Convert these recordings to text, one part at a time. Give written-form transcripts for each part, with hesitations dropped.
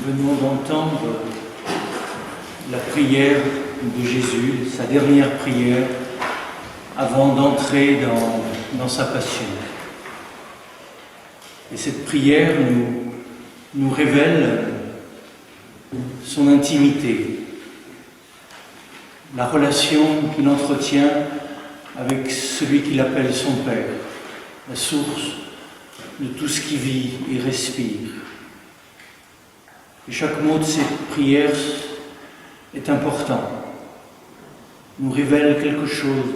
venons d'entendre la prière de Jésus, sa dernière prière, avant d'entrer dans sa passion. Et cette prière nous révèle son intimité, la relation qu'il entretient avec celui qu'il appelle son Père, la source de tout ce qui vit et respire. Et chaque mot de cette prière est important, nous révèle quelque chose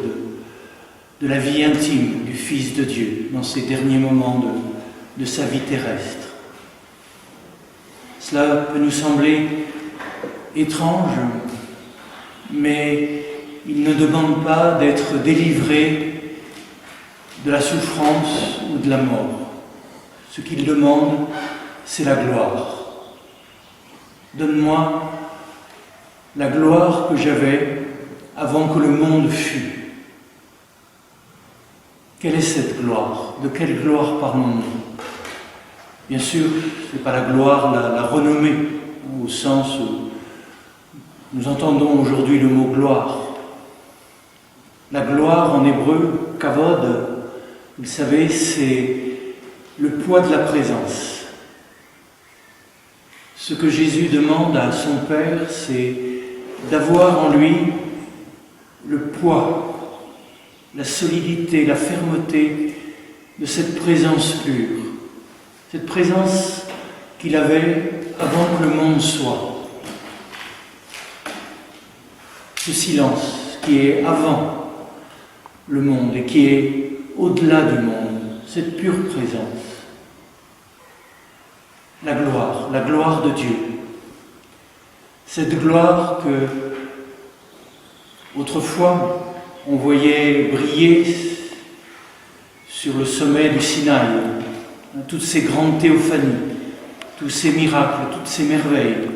de la vie intime du Fils de Dieu dans ces derniers moments de sa vie terrestre. Cela peut nous sembler étrange, mais il ne demande pas d'être délivré de la souffrance ou de la mort. Ce qu'il demande, c'est la gloire. Donne-moi la gloire que j'avais avant que le monde fût. Quelle est cette gloire? De quelle gloire parlons-nous? Bien sûr, ce n'est pas la gloire, la renommée, au sens où nous entendons aujourd'hui le mot gloire. La gloire en hébreu, kavod, vous le savez, c'est le poids de la présence. Ce que Jésus demande à son Père, c'est d'avoir en lui le poids, la solidité, la fermeté de cette présence pure, cette présence qu'il avait avant que le monde soit. Ce silence qui est avant le monde et qui est au-delà du monde, cette pure présence. La gloire de Dieu. Cette gloire que, autrefois, on voyait briller sur le sommet du Sinaï, toutes ces grandes théophanies, tous ces miracles, toutes ces merveilles,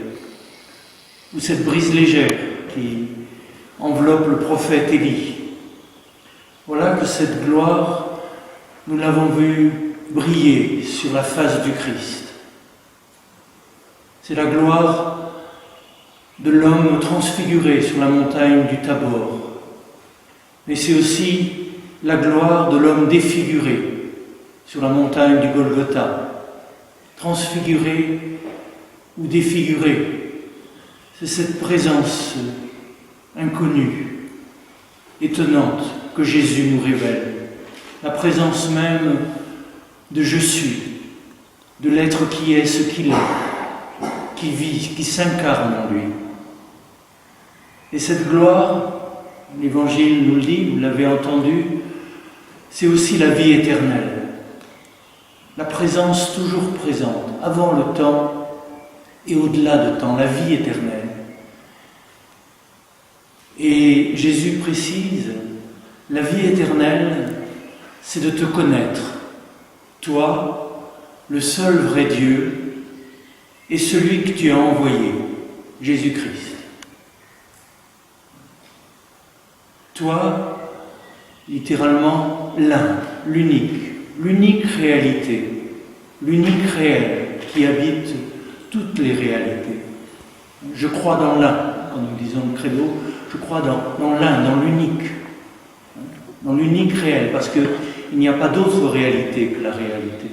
ou cette brise légère qui enveloppe le prophète Élie. Voilà que cette gloire, nous l'avons vue briller sur la face du Christ. C'est la gloire de l'homme transfiguré sur la montagne du Tabor. Mais c'est aussi la gloire de l'homme défiguré sur la montagne du Golgotha. Transfiguré ou défiguré, c'est cette présence inconnue, étonnante, que Jésus nous révèle. La présence même de je suis, de l'être qui est ce qu'il est, qui vit, qui s'incarne en lui. Et cette gloire, l'Évangile nous le dit, vous l'avez entendu, c'est aussi la vie éternelle. La présence toujours présente, avant le temps et au-delà de temps, la vie éternelle. Et Jésus précise, la vie éternelle, c'est de te connaître, toi, le seul vrai Dieu, et celui que tu as envoyé, Jésus-Christ. Toi, littéralement, l'un, l'unique réalité, l'unique réel qui habite toutes les réalités. Je crois dans l'un, quand nous disons le credo, je crois dans l'un, dans l'unique réel, parce qu'il n'y a pas d'autre réalité que la réalité.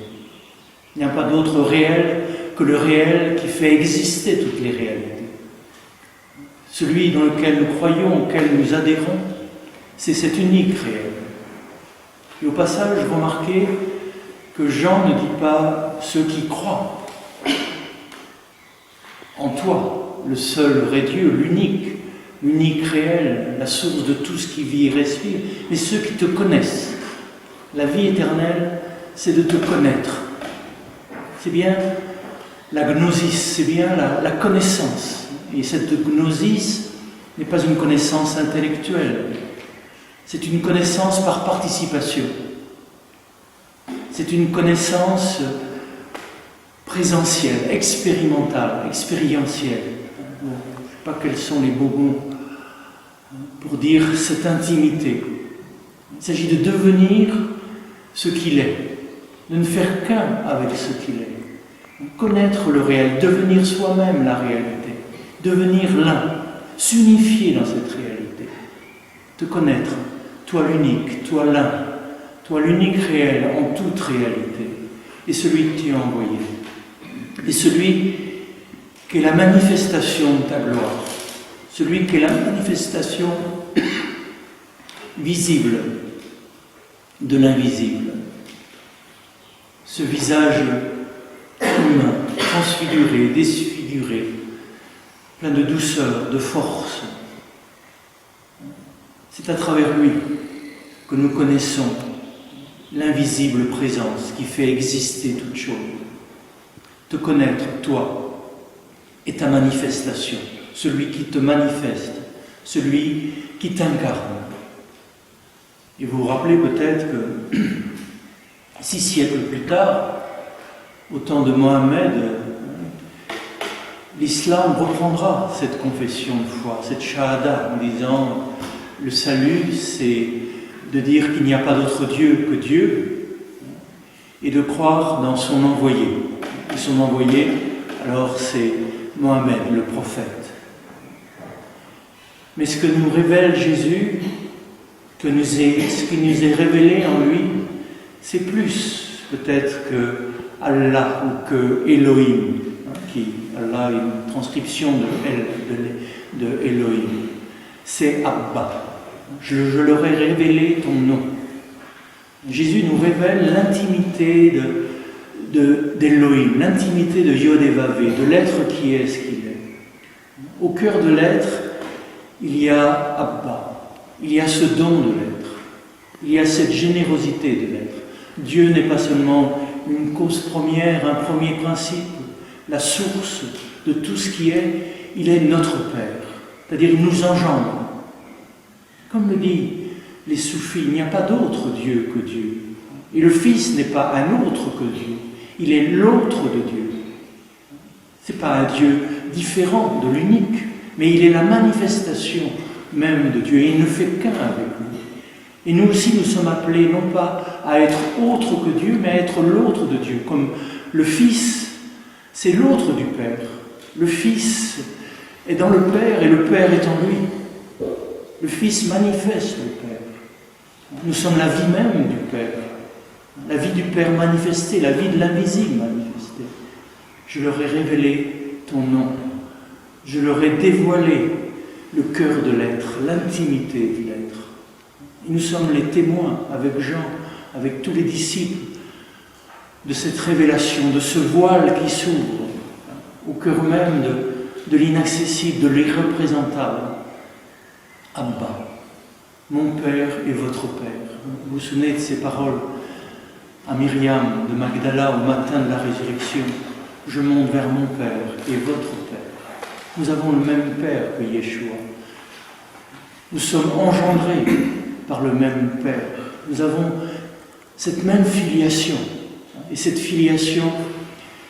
Il n'y a pas d'autre réel que le réel qui fait exister toutes les réalités. Celui dans lequel nous croyons, auquel nous adhérons, c'est cet unique réel. Et au passage, remarquez que Jean ne dit pas ceux qui croient en toi, le seul vrai Dieu, l'unique réel, la source de tout ce qui vit et respire, mais ceux qui te connaissent. La vie éternelle, c'est de te connaître. C'est bien la gnosis, c'est bien la connaissance. Et cette gnosis n'est pas une connaissance intellectuelle, c'est une connaissance par participation. C'est une connaissance présentielle, expérimentale, expérientielle. Je ne sais pas quels sont les beaux mots pour dire cette intimité. Il s'agit de devenir ce qu'il est, de ne faire qu'un avec ce qu'il est. Connaître le réel, devenir soi-même la réalité, devenir l'un, s'unifier dans cette réalité. Te connaître, toi l'unique, toi l'un, toi l'unique réel en toute réalité, et celui que tu as envoyé, et celui qui est la manifestation de ta gloire, celui qui est la manifestation visible de l'invisible. Ce visage humain, transfiguré, défiguré, plein de douceur, de force. C'est à travers lui que nous connaissons l'invisible présence qui fait exister toute chose. Te connaître, toi, est ta manifestation, celui qui te manifeste, celui qui t'incarne. Et vous vous rappelez peut-être que 6 siècles plus tard, au temps de Mohammed, l'islam reprendra cette confession de foi, cette shahada, en disant le salut, c'est de dire qu'il n'y a pas d'autre Dieu que Dieu et de croire dans son envoyé. Et son envoyé, alors c'est Mohammed, le prophète. Mais ce que nous révèle Jésus, ce qui nous est révélé en lui, c'est plus peut-être que Allah ou que Elohim, Allah est une transcription de Elohim. C'est Abba. Je leur ai révélé ton nom. Jésus nous révèle l'intimité d'Elohim, l'intimité de Yod et Vavé, de l'être qui est ce qu'il est. Au cœur de l'être, il y a Abba, il y a ce don de l'être, il y a cette générosité de l'être. Dieu n'est pas seulement une cause première, un premier principe, la source de tout ce qui est, il est notre Père, c'est-à-dire il nous engendre. Comme le disent les soufis, il n'y a pas d'autre Dieu que Dieu. Et le Fils n'est pas un autre que Dieu, il est l'autre de Dieu. Ce n'est pas un Dieu différent de l'unique, mais il est la manifestation même de Dieu, et il ne fait qu'un avec lui. Et nous aussi, nous sommes appelés non pas à être autre que Dieu, mais à être l'autre de Dieu. Comme le Fils, c'est l'autre du Père. Le Fils est dans le Père et le Père est en lui. Le Fils manifeste le Père. Nous sommes la vie même du Père. La vie du Père manifestée, la vie de l'invisible manifestée. Je leur ai révélé ton nom. Je leur ai dévoilé le cœur de l'être, l'intimité de l'être. Et nous sommes les témoins, avec Jean, avec tous les disciples, de cette révélation, de ce voile qui s'ouvre au cœur même de l'inaccessible, de l'irreprésentable. Abba, mon Père et votre Père. Vous vous souvenez de ces paroles à Myriam de Magdala au matin de la résurrection. Je monte vers mon Père et votre Père. Nous avons le même Père que Yeshua. Nous sommes engendrés par le même Père. Nous avons cette même filiation. Et cette filiation,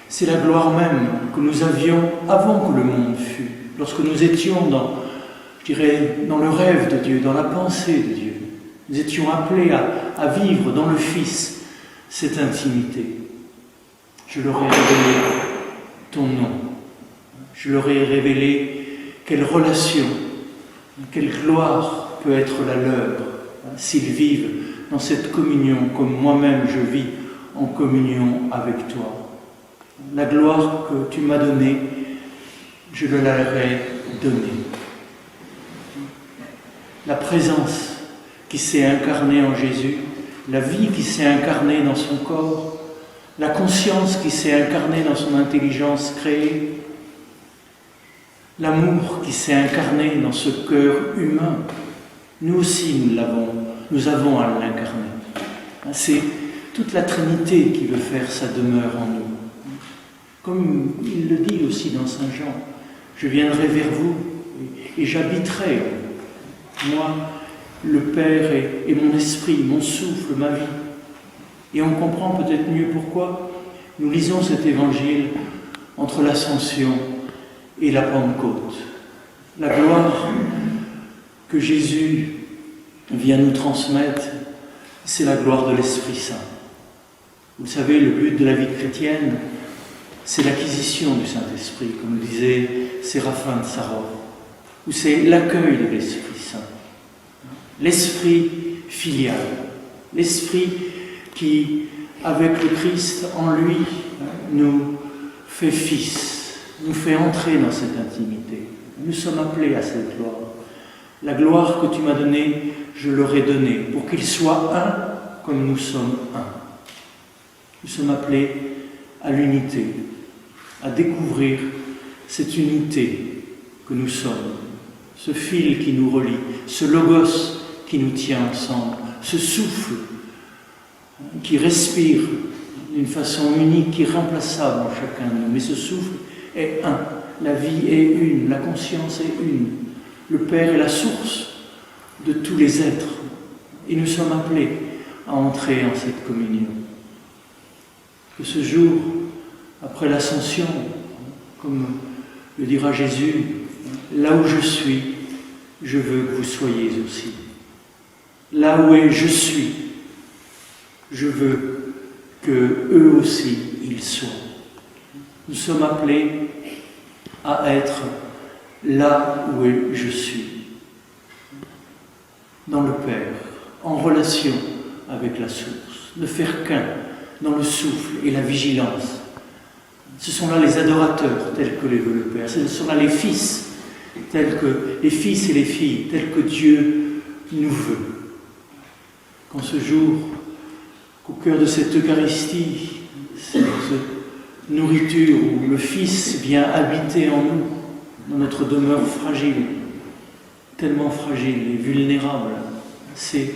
c'est la gloire même que nous avions avant que le monde fût. Lorsque nous étions dans le rêve de Dieu, dans la pensée de Dieu. Nous étions appelés à vivre dans le Fils cette intimité. Je leur ai révélé ton nom. Je leur ai révélé quelle relation, quelle gloire peut être la leur s'ils vivent dans cette communion comme moi-même je vis en communion avec toi. La gloire que tu m'as donnée, je le leur ai donnée. La présence qui s'est incarnée en Jésus, la vie qui s'est incarnée dans son corps, la conscience qui s'est incarnée dans son intelligence créée, l'amour qui s'est incarné dans ce cœur humain, nous aussi nous avons à l'incarner. C'est toute la Trinité qui veut faire sa demeure en nous. Comme il le dit aussi dans Saint Jean, je viendrai vers vous et j'habiterai, moi, le Père et mon esprit, mon souffle, ma vie. Et on comprend peut-être mieux pourquoi nous lisons cet évangile entre l'Ascension et la Pentecôte. La gloire que Jésus vient nous transmettre, c'est la gloire de l'Esprit Saint. Vous savez, le but de la vie chrétienne, c'est l'acquisition du Saint-Esprit, comme le disait Séraphin de Sarov, ou c'est l'accueil de l'Esprit Saint. L'Esprit filial, l'Esprit qui, avec le Christ en lui, nous fait fils, nous fait entrer dans cette intimité. Nous sommes appelés à cette gloire. La gloire que tu m'as donnée, je leur ai donnée, pour qu'ils soient un comme nous sommes un. Nous sommes appelés à l'unité, à découvrir cette unité que nous sommes, ce fil qui nous relie, ce logos qui nous tient ensemble, ce souffle qui respire d'une façon unique, irremplaçable en chacun de nous. Mais ce souffle est un, la vie est une, la conscience est une. Le Père est la source de tous les êtres. Et nous sommes appelés à entrer en cette communion. Que ce jour, après l'ascension, comme le dira Jésus, là où je suis, je veux que vous soyez aussi. Là où je suis, je veux que eux aussi, ils soient. Nous sommes appelés à être là où je suis, dans le Père, en relation avec la source, ne faire qu'un dans le souffle et la vigilance. Ce sont là les adorateurs tels que les veut le Père, ce sont là les fils, tels que les fils et les filles, tels que Dieu nous veut. Qu'en ce jour, qu'au cœur de cette Eucharistie, cette nourriture où le Fils vient habiter en nous, dans notre demeure fragile, tellement fragile et vulnérable, c'est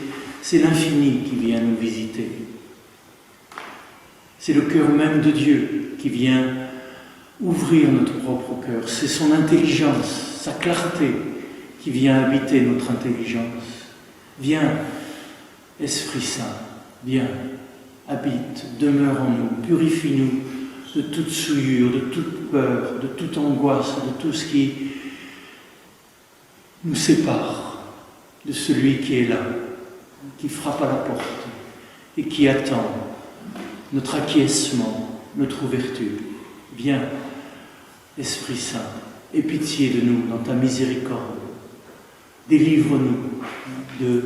l'infini qui vient nous visiter. C'est le cœur même de Dieu qui vient ouvrir notre propre cœur. C'est son intelligence, sa clarté qui vient habiter notre intelligence. Viens, Esprit Saint, viens, habite, demeure en nous, purifie-nous de toute souillure, de toute peur, de toute angoisse, de tout ce qui nous sépare de celui qui est là, qui frappe à la porte et qui attend notre acquiescement, notre ouverture. Viens, Esprit Saint, aie pitié de nous dans ta miséricorde. Délivre-nous de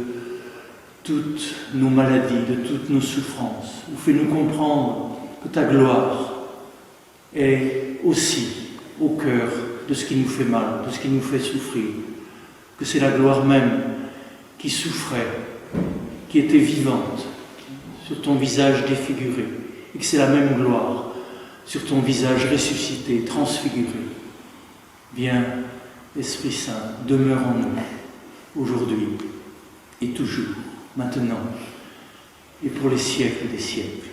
toutes nos maladies, de toutes nos souffrances. Ou fais-nous comprendre que ta gloire est aussi au cœur de ce qui nous fait mal, de ce qui nous fait souffrir. Que c'est la gloire même qui souffrait, qui était vivante sur ton visage défiguré, et que c'est la même gloire sur ton visage ressuscité, transfiguré. Viens, Esprit Saint, demeure en nous, aujourd'hui et toujours, maintenant, et pour les siècles des siècles.